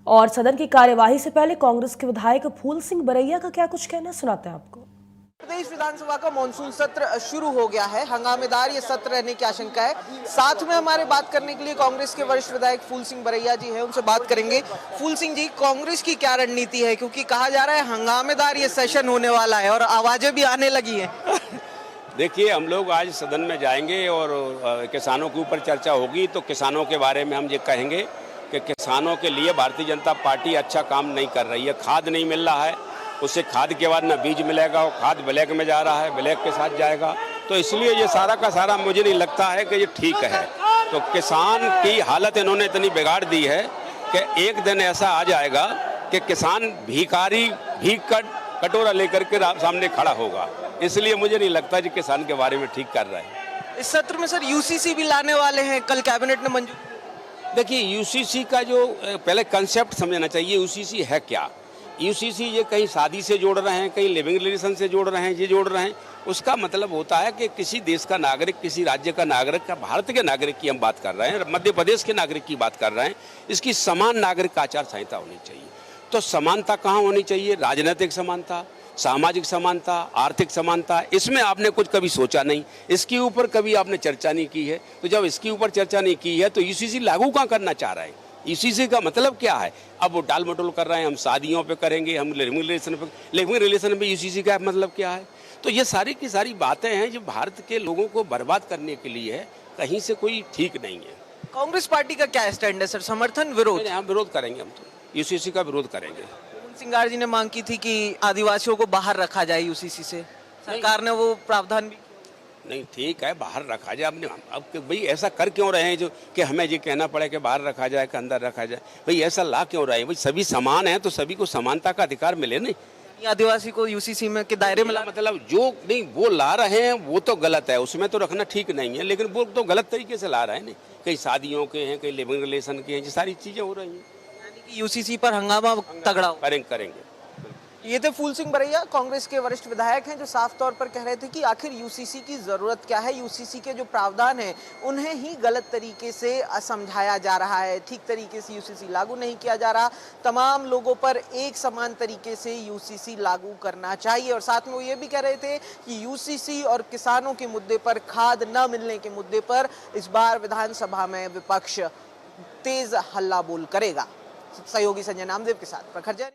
और सदन की कार्यवाही से पहले कांग्रेस के विधायक फूल सिंह बरैया का क्या कुछ कहना, सुनाते हैं आपको। प्रदेश विधानसभा का मानसून सत्र शुरू हो गया है। हंगामेदार ये सत्र रहने की आशंका है। साथ में हमारे बात करने के लिए कांग्रेस के वरिष्ठ विधायक फूल सिंह बरैया जी हैं, उनसे बात करेंगे। फूल सिंह जी, कांग्रेस की क्या रणनीति है, क्योंकि कहा जा रहा है हंगामेदार ये सेशन होने वाला है और आवाजें भी आने लगी हैं। देखिए, हम लोग आज सदन में जाएंगे और किसानों के ऊपर चर्चा होगी, तो किसानों के बारे में हम ये कहेंगे कि किसानों के लिए भारतीय जनता पार्टी अच्छा काम नहीं कर रही है। खाद नहीं मिल रहा है, उससे खाद के बाद न बीज मिलेगा, और खाद ब्लैक में जा रहा है, ब्लैक के साथ जाएगा। तो इसलिए ये सारा का सारा मुझे नहीं लगता है कि ये ठीक है। तो किसान की हालत इन्होंने इतनी बिगाड़ दी है कि एक दिन ऐसा आ जाएगा कि किसान भिखारी भीख कर कटोरा लेकर के सामने खड़ा होगा। इसलिए मुझे नहीं लगता कि किसान के बारे में ठीक कर रहे हैं। इस सत्र में सर यूसीसी भी लाने वाले हैं, कल कैबिनेट ने मंजूर। देखिए, यूसीसी का जो पहले कंसेप्ट समझना चाहिए, यूसीसी है क्या। यूसीसी ये कहीं शादी से जोड़ रहे हैं, कहीं लिविंग रिलेशन से जोड़ रहे हैं, ये जोड़ रहे हैं। उसका मतलब होता है कि किसी देश का नागरिक, किसी राज्य का नागरिक का, भारत के नागरिक की हम बात कर रहे हैं, मध्य प्रदेश के नागरिक की बात कर रहे हैं, इसकी समान नागरिक आचार संहिता होनी चाहिए। तो समानता कहाँ होनी चाहिए? राजनीतिक समानता, सामाजिक समानता, आर्थिक समानता, इसमें आपने कुछ कभी सोचा नहीं, इसके ऊपर कभी आपने चर्चा नहीं की है। तो जब इसके ऊपर चर्चा नहीं की है तो यूसीसी लागू कहाँ करना चाह रहे हैं? यूसीसी का मतलब क्या है? अब वो टाल मटोल कर रहे हैं, हम शादियों पे करेंगे, हम लिविंग रिलेशन पे यूसीसी का मतलब क्या है? तो ये सारी की सारी बातें हैं जो भारत के लोगों को बर्बाद करने के लिए है, कहीं से कोई ठीक नहीं है। कांग्रेस पार्टी का क्या स्टैंड है सर? समर्थन, विरोध? हम विरोध करेंगे, हम तो यूसीसी का विरोध करेंगे। सिंगार जी ने मांग की थी कि आदिवासियों को बाहर रखा जाए यूसीसी से, सरकार ने वो प्रावधान भी। नहीं, ठीक है, बाहर रखा जाए। आपने अब भाई ऐसा कर क्यों रहे हैं जो कि हमें ये कहना पड़े कि बाहर रखा जाए कि अंदर रखा जाए? भाई ऐसा ला क्यों रहे हैं? भाई सभी समान हैं तो सभी को समानता का अधिकार मिले नहीं। आदिवासी को यूसीसी में के दायरे में मतलब जो नहीं वो ला रहे हैं वो तो गलत है, उसमें तो रखना ठीक नहीं है, लेकिन वो तो गलत तरीके से ला रहे हैं। नहीं, कई शादियों के हैं, कई लिविंग रिलेशन के हैं, ये सारी चीजें हो रही हैं। यूसीसी पर हंगामा तगड़ा करेंगे। ये थे फूल सिंह बरैया, कांग्रेस के वरिष्ठ विधायक हैं, जो साफ तौर पर कह रहे थे कि आखिर यूसीसी की जरूरत क्या है। यूसीसी के जो प्रावधान हैं उन्हें ही गलत तरीके से समझाया जा रहा है, ठीक तरीके से यूसीसी लागू नहीं किया जा रहा। तमाम लोगों पर एक समान तरीके से यूसीसी लागू करना चाहिए। और साथ में वो ये भी कह रहे थे कि यूसीसी और किसानों के मुद्दे पर, खाद न मिलने के मुद्दे पर इस बार विधानसभा में विपक्ष तेज हल्ला बोल करेगा। सहयोगी संजय नामदेव के साथ प्रखर जैन।